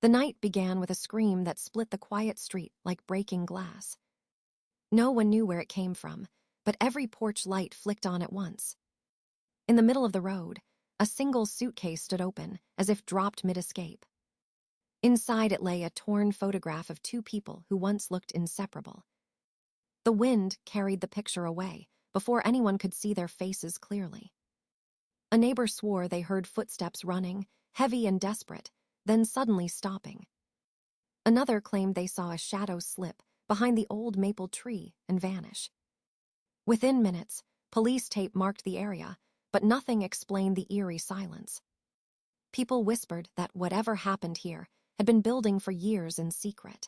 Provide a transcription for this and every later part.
The night began with a scream that split the quiet street like breaking glass. No one knew where it came from, but every porch light flicked on at once. In the middle of the road, a single suitcase stood open, as if dropped mid-escape. Inside it lay a torn photograph of two people who once looked inseparable. The wind carried the picture away before anyone could see their faces clearly. A neighbor swore they heard footsteps running, heavy and desperate, then suddenly stopping. Another claimed they saw a shadow slip behind the old maple tree and vanish. Within minutes, police tape marked the area, but nothing explained the eerie silence. People whispered that whatever happened here had been building for years in secret.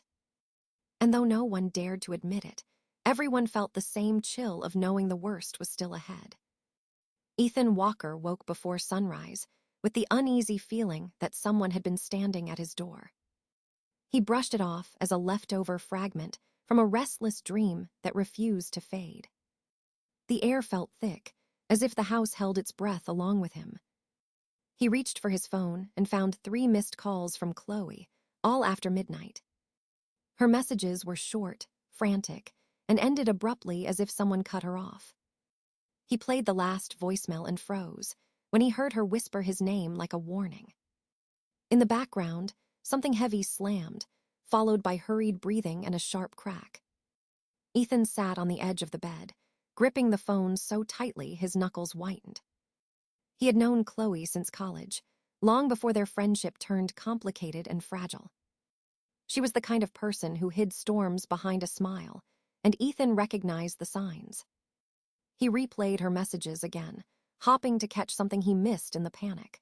And though no one dared to admit it, everyone felt the same chill of knowing the worst was still ahead. Ethan Walker woke before sunrise with the uneasy feeling that someone had been standing at his door. He brushed it off as a leftover fragment from a restless dream that refused to fade. The air felt thick, as if the house held its breath along with him. He reached for his phone and found 3 missed calls from Chloe, all after midnight. Her messages were short, frantic, and ended abruptly as if someone cut her off. He played the last voicemail and froze when he heard her whisper his name like a warning. In the background, something heavy slammed, followed by hurried breathing and a sharp crack. Ethan sat on the edge of the bed, gripping the phone so tightly his knuckles whitened. He had known Chloe since college, long before their friendship turned complicated and fragile. She was the kind of person who hid storms behind a smile, and Ethan recognized the signs. He replayed her messages again, hopping to catch something he missed in the panic.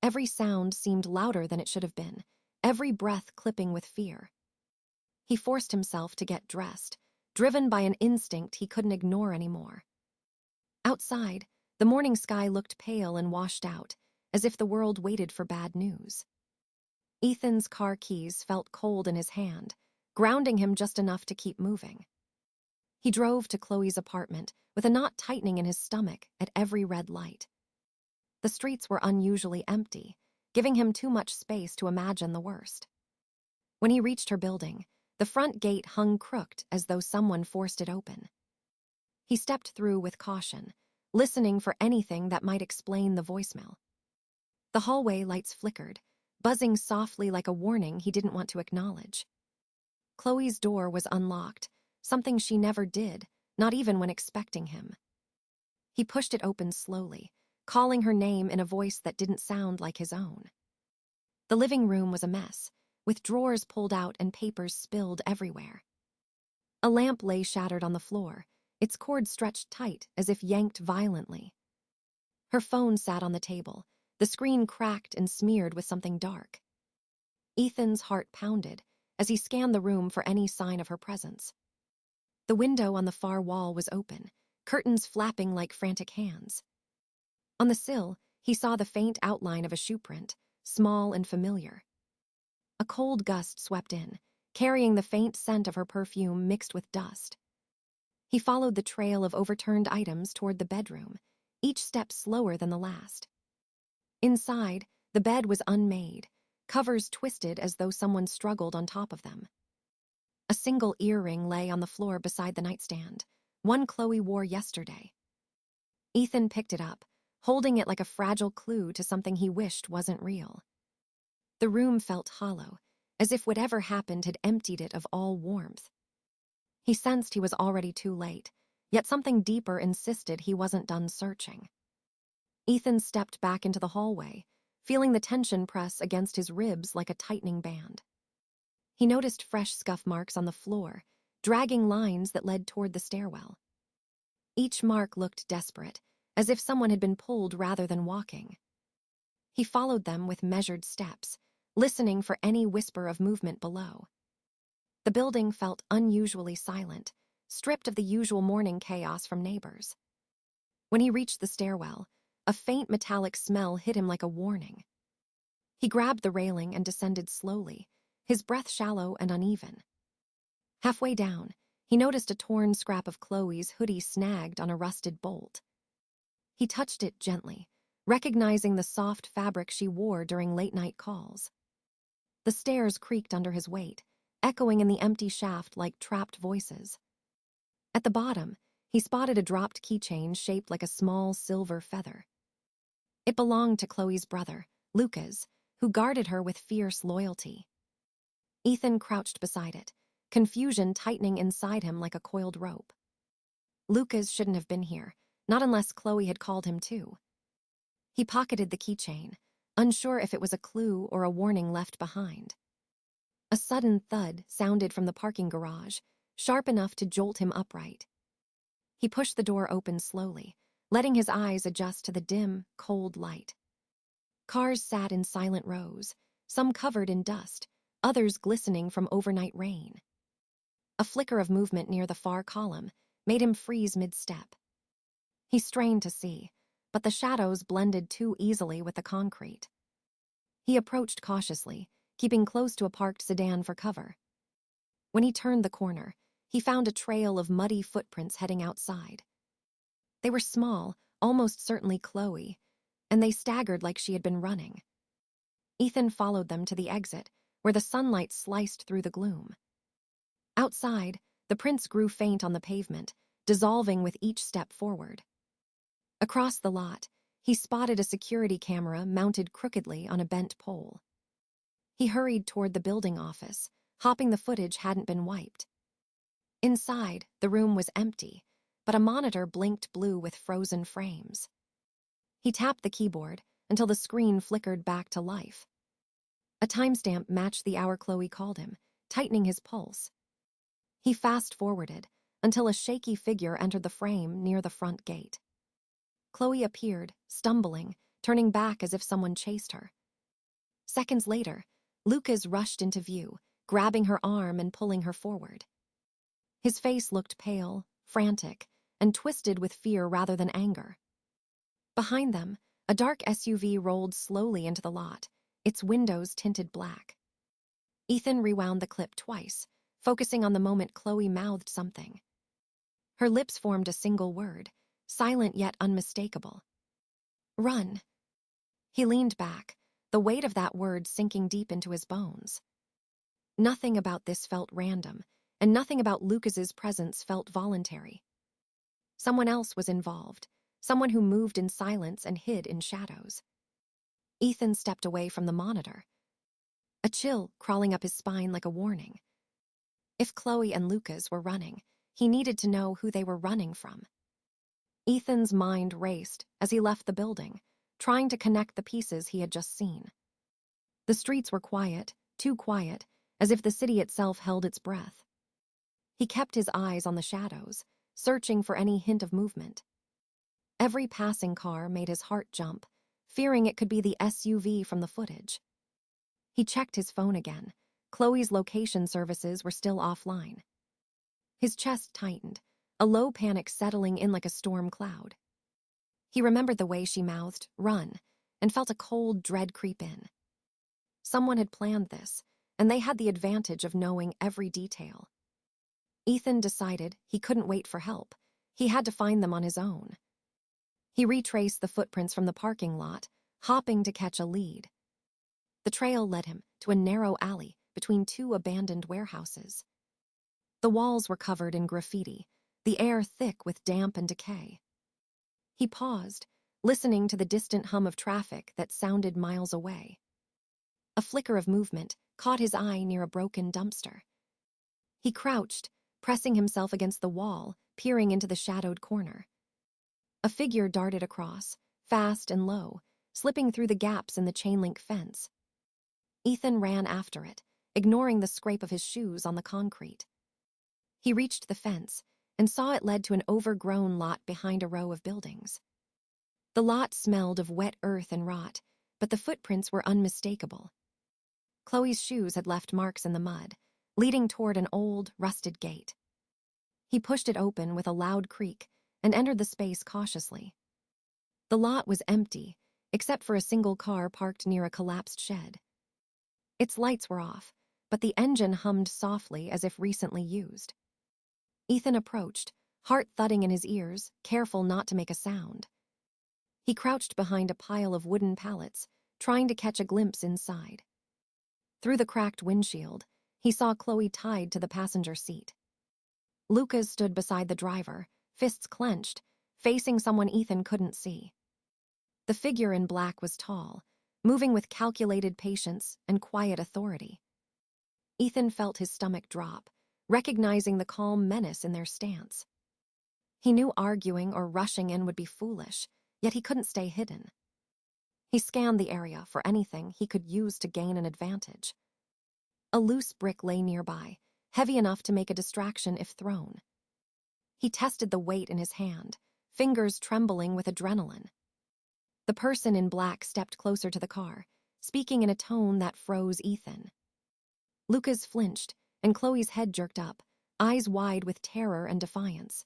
Every sound seemed louder than it should have been, every breath clipping with fear. He forced himself to get dressed, driven by an instinct he couldn't ignore anymore. Outside, the morning sky looked pale and washed out, as if the world waited for bad news. Ethan's car keys felt cold in his hand, grounding him just enough to keep moving. He drove to Chloe's apartment with a knot tightening in his stomach at every red light. The streets were unusually empty, giving him too much space to imagine the worst. When he reached her building, the front gate hung crooked as though someone forced it open. He stepped through with caution, listening for anything that might explain the voicemail. The hallway lights flickered, buzzing softly like a warning he didn't want to acknowledge. Chloe's door was unlocked, something she never did, not even when expecting him. He pushed it open slowly, calling her name in a voice that didn't sound like his own. The living room was a mess, with drawers pulled out and papers spilled everywhere. A lamp lay shattered on the floor, its cord stretched tight as if yanked violently. Her phone sat on the table, the screen cracked and smeared with something dark. Ethan's heart pounded as he scanned the room for any sign of her presence. The window on the far wall was open, curtains flapping like frantic hands. On the sill, he saw the faint outline of a shoe print, small and familiar. A cold gust swept in, carrying the faint scent of her perfume mixed with dust. He followed the trail of overturned items toward the bedroom, each step slower than the last. Inside, the bed was unmade, covers twisted as though someone struggled on top of them. A single earring lay on the floor beside the nightstand, one Chloe wore yesterday. Ethan picked it up, holding it like a fragile clue to something he wished wasn't real. The room felt hollow, as if whatever happened had emptied it of all warmth. He sensed he was already too late, yet something deeper insisted he wasn't done searching. Ethan stepped back into the hallway, feeling the tension press against his ribs like a tightening band. He noticed fresh scuff marks on the floor, dragging lines that led toward the stairwell. Each mark looked desperate, as if someone had been pulled rather than walking. He followed them with measured steps, listening for any whisper of movement below. The building felt unusually silent, stripped of the usual morning chaos from neighbors. When he reached the stairwell, a faint metallic smell hit him like a warning. He grabbed the railing and descended slowly, his breath shallow and uneven. Halfway down, he noticed a torn scrap of Chloe's hoodie snagged on a rusted bolt. He touched it gently, recognizing the soft fabric she wore during late-night calls. The stairs creaked under his weight, echoing in the empty shaft like trapped voices. At the bottom, he spotted a dropped keychain shaped like a small silver feather. It belonged to Chloe's brother, Lucas, who guarded her with fierce loyalty. Ethan crouched beside it, confusion tightening inside him like a coiled rope. Lucas shouldn't have been here, not unless Chloe had called him too. He pocketed the keychain, unsure if it was a clue or a warning left behind. A sudden thud sounded from the parking garage, sharp enough to jolt him upright. He pushed the door open slowly, letting his eyes adjust to the dim, cold light. Cars sat in silent rows, some covered in dust, others glistening from overnight rain. A flicker of movement near the far column made him freeze mid-step. He strained to see, but the shadows blended too easily with the concrete. He approached cautiously, keeping close to a parked sedan for cover. When he turned the corner, he found a trail of muddy footprints heading outside. They were small, almost certainly Chloe, and they staggered like she had been running. Ethan followed them to the exit, where the sunlight sliced through the gloom. Outside, the prints grew faint on the pavement, dissolving with each step forward. Across the lot, he spotted a security camera mounted crookedly on a bent pole. He hurried toward the building office, hoping the footage hadn't been wiped. Inside, the room was empty, but a monitor blinked blue with frozen frames. He tapped the keyboard until the screen flickered back to life. A timestamp matched the hour Chloe called him, tightening his pulse. He fast-forwarded until a shaky figure entered the frame near the front gate. Chloe appeared, stumbling, turning back as if someone chased her. Seconds later, Lucas rushed into view, grabbing her arm and pulling her forward. His face looked pale, frantic, and twisted with fear rather than anger. Behind them, a dark SUV rolled slowly into the lot, its windows tinted black. Ethan rewound the clip twice, focusing on the moment Chloe mouthed something. Her lips formed a single word, silent yet unmistakable. "Run." He leaned back, the weight of that word sinking deep into his bones. Nothing about this felt random, and nothing about Lucas's presence felt voluntary. Someone else was involved, someone who moved in silence and hid in shadows. Ethan stepped away from the monitor, a chill crawling up his spine like a warning. If Chloe and Lucas were running, he needed to know who they were running from. Ethan's mind raced as he left the building, trying to connect the pieces he had just seen. The streets were quiet, too quiet, as if the city itself held its breath. He kept his eyes on the shadows, searching for any hint of movement. Every passing car made his heart jump, fearing it could be the SUV from the footage. He checked his phone again. Chloe's location services were still offline. His chest tightened, a low panic settling in like a storm cloud. He remembered the way she mouthed, "Run," and felt a cold dread creep in. Someone had planned this, and they had the advantage of knowing every detail. Ethan decided he couldn't wait for help. He had to find them on his own. He retraced the footprints from the parking lot, hopping to catch a lead. The trail led him to a narrow alley between two abandoned warehouses. The walls were covered in graffiti, the air thick with damp and decay. He paused, listening to the distant hum of traffic that sounded miles away. A flicker of movement caught his eye near a broken dumpster. He crouched, pressing himself against the wall, peering into the shadowed corner. A figure darted across, fast and low, slipping through the gaps in the chain-link fence. Ethan ran after it, ignoring the scrape of his shoes on the concrete. He reached the fence and saw it led to an overgrown lot behind a row of buildings. The lot smelled of wet earth and rot, but the footprints were unmistakable. Chloe's shoes had left marks in the mud, leading toward an old, rusted gate. He pushed it open with a loud creak and entered the space cautiously. The lot was empty, except for a single car parked near a collapsed shed. Its lights were off, but the engine hummed softly as if recently used. Ethan approached, heart thudding in his ears, careful not to make a sound. He crouched behind a pile of wooden pallets, trying to catch a glimpse inside. Through the cracked windshield, he saw Chloe tied to the passenger seat. Lucas stood beside the driver, fists clenched, facing someone Ethan couldn't see. The figure in black was tall, moving with calculated patience and quiet authority. Ethan felt his stomach drop, recognizing the calm menace in their stance. He knew arguing or rushing in would be foolish, yet he couldn't stay hidden. He scanned the area for anything he could use to gain an advantage. A loose brick lay nearby, heavy enough to make a distraction if thrown. He tested the weight in his hand, fingers trembling with adrenaline. The person in black stepped closer to the car, speaking in a tone that froze Ethan. Lucas flinched, and Chloe's head jerked up, eyes wide with terror and defiance.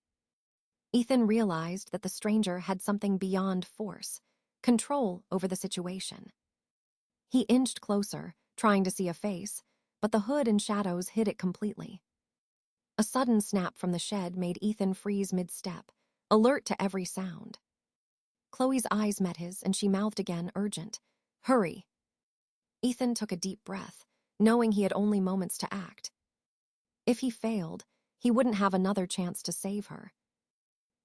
Ethan realized that the stranger had something beyond force, control over the situation. He inched closer, trying to see a face, but the hood and shadows hid it completely. A sudden snap from the shed made Ethan freeze mid-step, alert to every sound. Chloe's eyes met his, and she mouthed again, urgent, "Hurry." Ethan took a deep breath, knowing he had only moments to act. If he failed, he wouldn't have another chance to save her.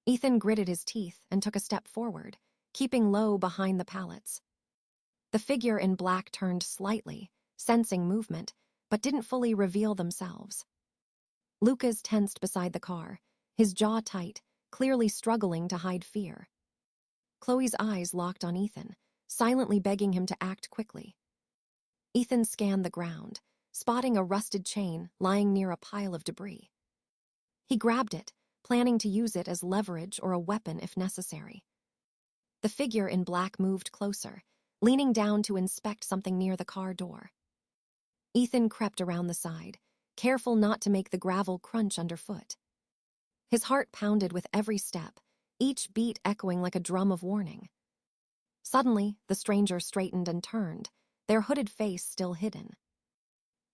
Ethan gritted his teeth and took a step forward, keeping low behind the pallets. The figure in black turned slightly, sensing movement, but didn't fully reveal themselves. Lucas tensed beside the car, his jaw tight, clearly struggling to hide fear. Chloe's eyes locked on Ethan, silently begging him to act quickly. Ethan scanned the ground, spotting a rusted chain lying near a pile of debris. He grabbed it, planning to use it as leverage or a weapon if necessary. The figure in black moved closer, leaning down to inspect something near the car door. Ethan crept around the side, careful not to make the gravel crunch underfoot. His heart pounded with every step, each beat echoing like a drum of warning. Suddenly, the stranger straightened and turned, their hooded face still hidden.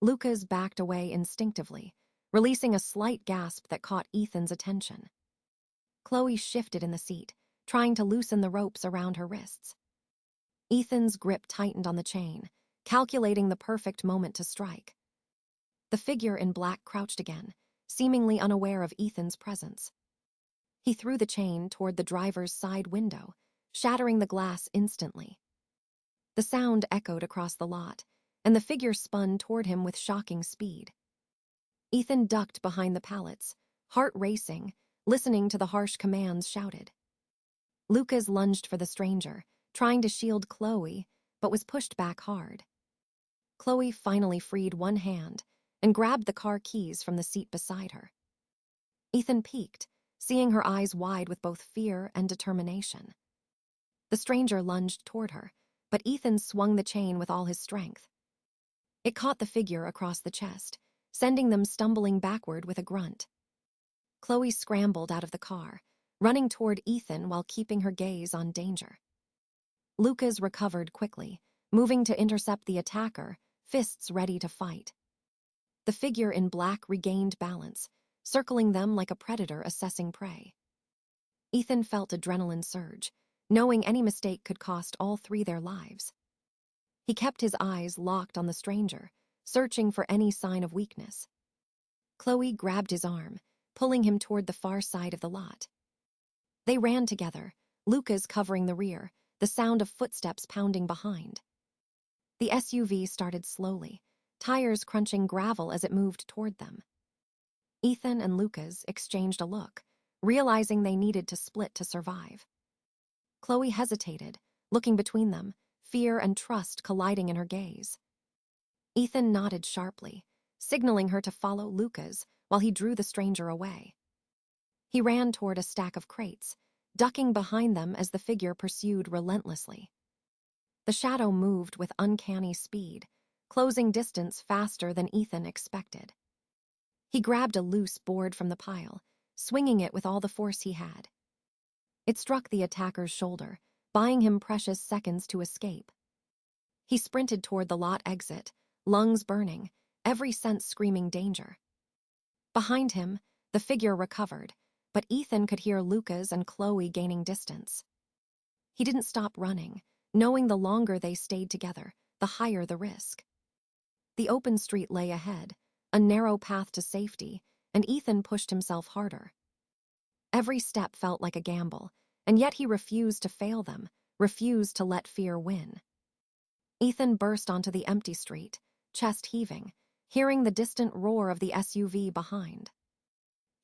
Lucas backed away instinctively, releasing a slight gasp that caught Ethan's attention. Chloe shifted in the seat, trying to loosen the ropes around her wrists. Ethan's grip tightened on the chain, calculating the perfect moment to strike. The figure in black crouched again, seemingly unaware of Ethan's presence. He threw the chain toward the driver's side window, shattering the glass instantly. The sound echoed across the lot, and the figure spun toward him with shocking speed. Ethan ducked behind the pallets, heart racing, listening to the harsh commands shouted. Lucas lunged for the stranger, trying to shield Chloe, but was pushed back hard. Chloe finally freed one hand and grabbed the car keys from the seat beside her. Ethan peeked, seeing her eyes wide with both fear and determination. The stranger lunged toward her, but Ethan swung the chain with all his strength. It caught the figure across the chest, sending them stumbling backward with a grunt. Chloe scrambled out of the car, running toward Ethan while keeping her gaze on danger. Lucas recovered quickly, moving to intercept the attacker, fists ready to fight. The figure in black regained balance, circling them like a predator assessing prey. Ethan felt adrenaline surge, knowing any mistake could cost all three their lives. He kept his eyes locked on the stranger, searching for any sign of weakness. Chloe grabbed his arm, pulling him toward the far side of the lot. They ran together, Lucas covering the rear, the sound of footsteps pounding behind. The SUV started slowly, tires crunching gravel as it moved toward them. Ethan and Lucas exchanged a look, realizing they needed to split to survive. Chloe hesitated, looking between them, fear and trust colliding in her gaze. Ethan nodded sharply, signaling her to follow Lucas while he drew the stranger away. He ran toward a stack of crates, ducking behind them as the figure pursued relentlessly. The shadow moved with uncanny speed, closing distance faster than Ethan expected. He grabbed a loose board from the pile, swinging it with all the force he had. It struck the attacker's shoulder, buying him precious seconds to escape. He sprinted toward the lot exit, lungs burning, every sense screaming danger. Behind him, the figure recovered, but Ethan could hear Lucas and Chloe gaining distance. He didn't stop running, knowing the longer they stayed together, the higher the risk. The open street lay ahead, a narrow path to safety, and Ethan pushed himself harder. Every step felt like a gamble, and yet he refused to fail them, refused to let fear win. Ethan burst onto the empty street, chest heaving, hearing the distant roar of the SUV behind.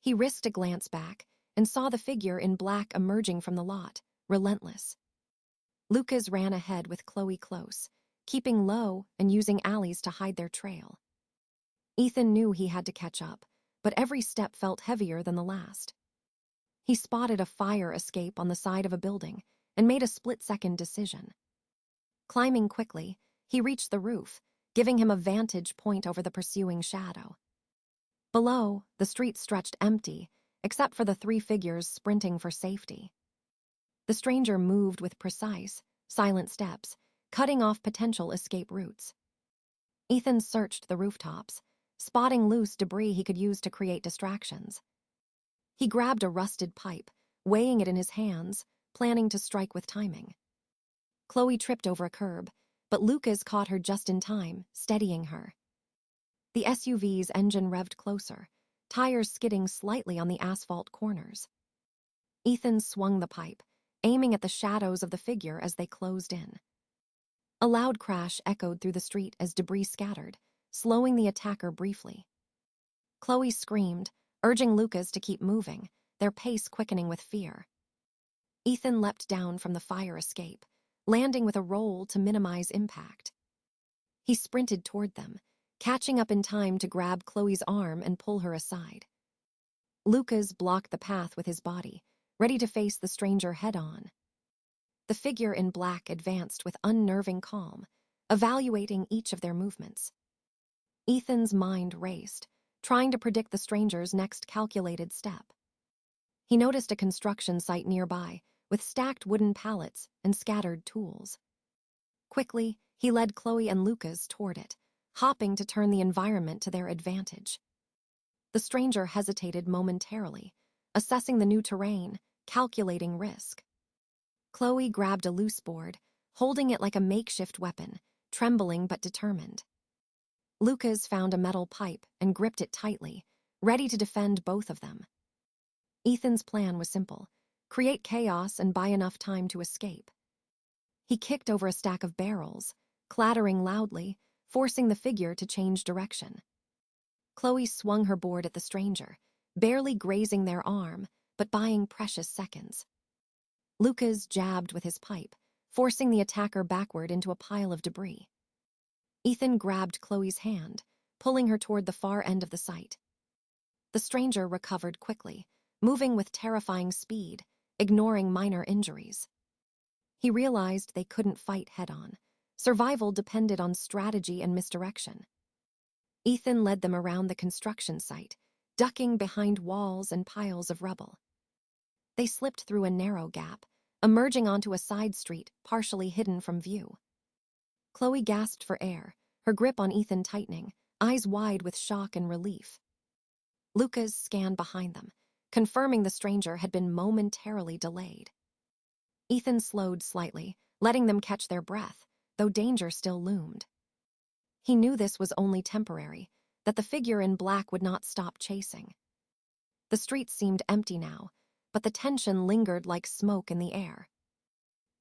He risked a glance back and saw the figure in black emerging from the lot, relentless. Lucas ran ahead with Chloe close, keeping low and using alleys to hide their trail. Ethan knew he had to catch up, but every step felt heavier than the last. He spotted a fire escape on the side of a building and made a split-second decision. Climbing quickly, he reached the roof, giving him a vantage point over the pursuing shadow. Below, the street stretched empty, except for the three figures sprinting for safety. The stranger moved with precise, silent steps, cutting off potential escape routes. Ethan searched the rooftops, spotting loose debris he could use to create distractions. He grabbed a rusted pipe, weighing it in his hands, planning to strike with timing. Chloe tripped over a curb, but Lucas caught her just in time, steadying her. The SUV's engine revved closer, tires skidding slightly on the asphalt corners. Ethan swung the pipe, aiming at the shadows of the figure as they closed in. A loud crash echoed through the street as debris scattered, slowing the attacker briefly. Chloe screamed, urging Lucas to keep moving, their pace quickening with fear. Ethan leapt down from the fire escape, landing with a roll to minimize impact. He sprinted toward them, catching up in time to grab Chloe's arm and pull her aside. Lucas blocked the path with his body, ready to face the stranger head-on. The figure in black advanced with unnerving calm, evaluating each of their movements. Ethan's mind raced, trying to predict the stranger's next calculated step. He noticed a construction site nearby, with stacked wooden pallets and scattered tools. Quickly, he led Chloe and Lucas toward it, hopping to turn the environment to their advantage. The stranger hesitated momentarily, assessing the new terrain, calculating risk. Chloe grabbed a loose board, holding it like a makeshift weapon, trembling but determined. Lucas found a metal pipe and gripped it tightly, ready to defend both of them. Ethan's plan was simple: create chaos and buy enough time to escape. He kicked over a stack of barrels, clattering loudly, forcing the figure to change direction. Chloe swung her board at the stranger, barely grazing their arm, but buying precious seconds. Lucas jabbed with his pipe, forcing the attacker backward into a pile of debris. Ethan grabbed Chloe's hand, pulling her toward the far end of the site. The stranger recovered quickly, moving with terrifying speed, ignoring minor injuries. He realized they couldn't fight head-on. Survival depended on strategy and misdirection. Ethan led them around the construction site, ducking behind walls and piles of rubble. They slipped through a narrow gap, emerging onto a side street partially hidden from view. Chloe gasped for air, her grip on Ethan tightening, eyes wide with shock and relief. Lucas scanned behind them, confirming the stranger had been momentarily delayed. Ethan slowed slightly, letting them catch their breath, though danger still loomed. He knew this was only temporary, that the figure in black would not stop chasing. The streets seemed empty now, but the tension lingered like smoke in the air.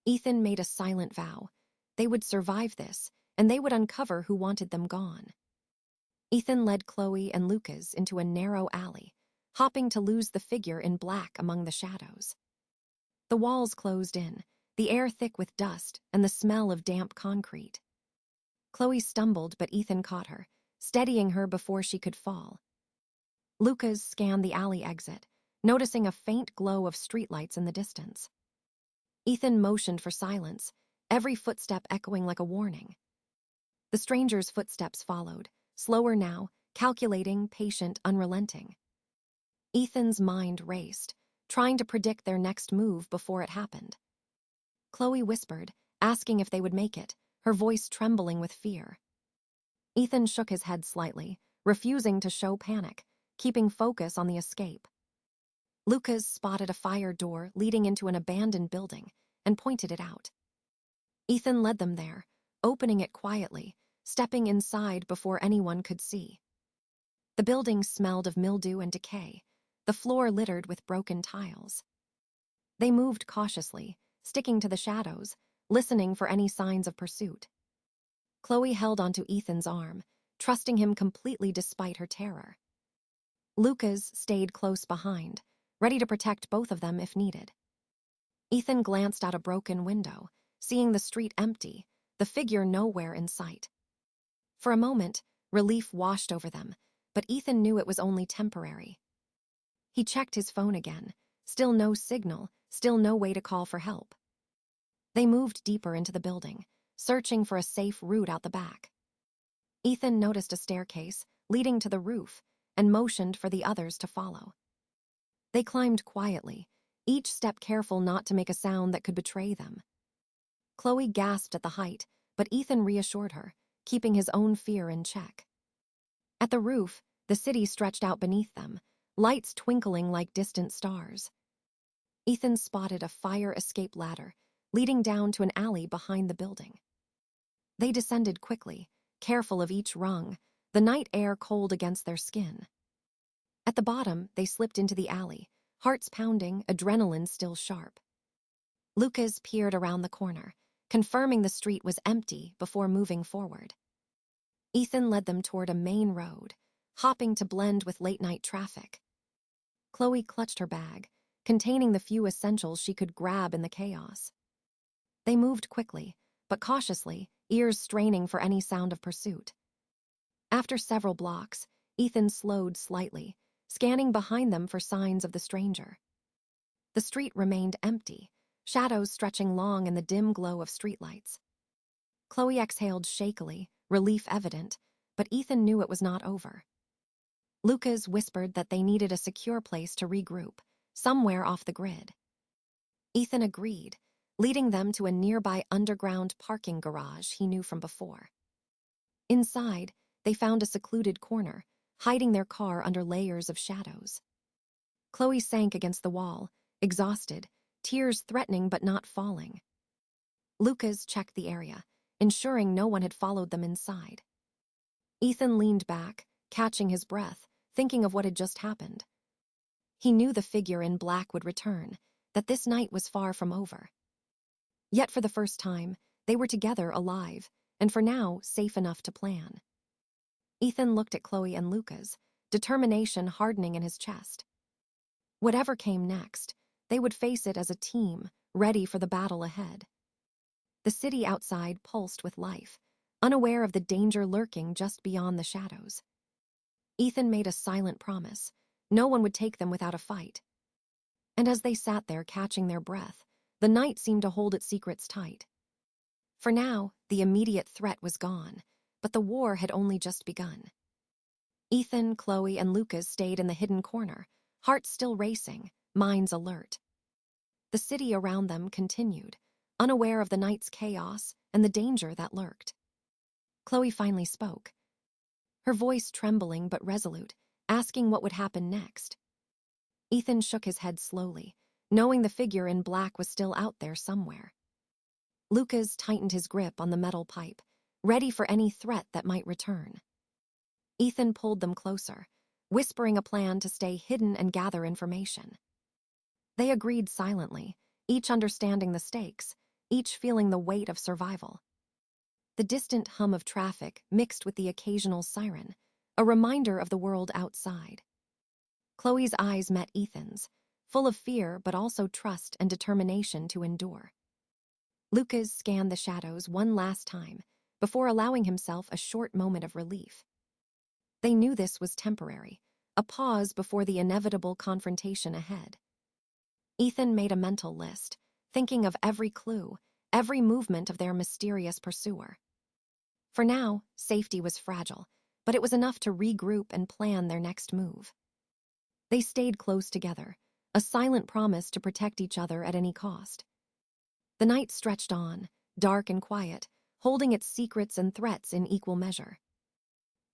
Ethan made a silent vow. They would survive this, and they would uncover who wanted them gone. Ethan led Chloe and Lucas into a narrow alley, hopping to lose the figure in black among the shadows. The walls closed in, the air thick with dust and the smell of damp concrete. Chloe stumbled, but Ethan caught her, steadying her before she could fall. Lucas scanned the alley exit, noticing a faint glow of streetlights in the distance. Ethan motioned for silence, every footstep echoing like a warning. The stranger's footsteps followed, slower now, calculating, patient, unrelenting. Ethan's mind raced, trying to predict their next move before it happened. Chloe whispered, asking if they would make it, her voice trembling with fear. Ethan shook his head slightly, refusing to show panic, keeping focus on the escape. Lucas spotted a fire door leading into an abandoned building and pointed it out. Ethan led them there, opening it quietly, stepping inside before anyone could see. The building smelled of mildew and decay, the floor littered with broken tiles. They moved cautiously, sticking to the shadows, listening for any signs of pursuit. Chloe held onto Ethan's arm, trusting him completely despite her terror. Lucas stayed close behind, ready to protect both of them if needed. Ethan glanced out a broken window, seeing the street empty, the figure nowhere in sight. For a moment, relief washed over them, but Ethan knew it was only temporary. He checked his phone again. Still no signal, still no way to call for help. They moved deeper into the building, searching for a safe route out the back. Ethan noticed a staircase leading to the roof and motioned for the others to follow. They climbed quietly, each step careful not to make a sound that could betray them. Chloe gasped at the height, but Ethan reassured her, keeping his own fear in check. At the roof, the city stretched out beneath them, lights twinkling like distant stars. Ethan spotted a fire escape ladder leading down to an alley behind the building. They descended quickly, careful of each rung, the night air cold against their skin. At the bottom, they slipped into the alley, hearts pounding, adrenaline still sharp. Lucas peered around the corner, confirming the street was empty before moving forward. Ethan led them toward a main road, hopping to blend with late-night traffic. Chloe clutched her bag, containing the few essentials she could grab in the chaos. They moved quickly, but cautiously, ears straining for any sound of pursuit. After several blocks, Ethan slowed slightly, scanning behind them for signs of the stranger. The street remained empty, shadows stretching long in the dim glow of streetlights. Chloe exhaled shakily, relief evident, but Ethan knew it was not over. Lucas whispered that they needed a secure place to regroup, somewhere off the grid. Ethan agreed, leading them to a nearby underground parking garage he knew from before. Inside, they found a secluded corner, hiding their car under layers of shadows. Chloe sank against the wall, exhausted, tears threatening but not falling. Lucas checked the area, ensuring no one had followed them inside. Ethan leaned back, catching his breath, thinking of what had just happened. He knew the figure in black would return, that this night was far from over. Yet for the first time, they were together alive, and for now, safe enough to plan. Ethan looked at Chloe and Lucas, determination hardening in his chest. Whatever came next, they would face it as a team, ready for the battle ahead. The city outside pulsed with life, unaware of the danger lurking just beyond the shadows. Ethan made a silent promise. No one would take them without a fight. And as they sat there catching their breath, the night seemed to hold its secrets tight. For now, the immediate threat was gone, but the war had only just begun. Ethan, Chloe, and Lucas stayed in the hidden corner, hearts still racing, minds alert. The city around them continued, unaware of the night's chaos and the danger that lurked. Chloe finally spoke, her voice trembling but resolute, asking what would happen next. Ethan shook his head slowly, knowing the figure in black was still out there somewhere. Lucas tightened his grip on the metal pipe, ready for any threat that might return. Ethan pulled them closer, whispering a plan to stay hidden and gather information. They agreed silently, each understanding the stakes, each feeling the weight of survival. The distant hum of traffic mixed with the occasional siren, a reminder of the world outside. Chloe's eyes met Ethan's, full of fear but also trust and determination to endure. Lucas scanned the shadows one last time, before allowing himself a short moment of relief. They knew this was temporary, a pause before the inevitable confrontation ahead. Ethan made a mental list, thinking of every clue, every movement of their mysterious pursuer. For now, safety was fragile, but it was enough to regroup and plan their next move. They stayed close together, a silent promise to protect each other at any cost. The night stretched on, dark and quiet, holding its secrets and threats in equal measure.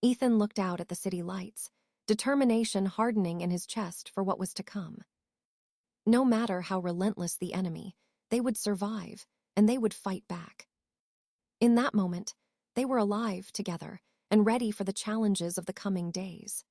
Ethan looked out at the city lights, determination hardening in his chest for what was to come. No matter how relentless the enemy, they would survive, and they would fight back. In that moment, They were alive together and ready for the challenges of the coming days.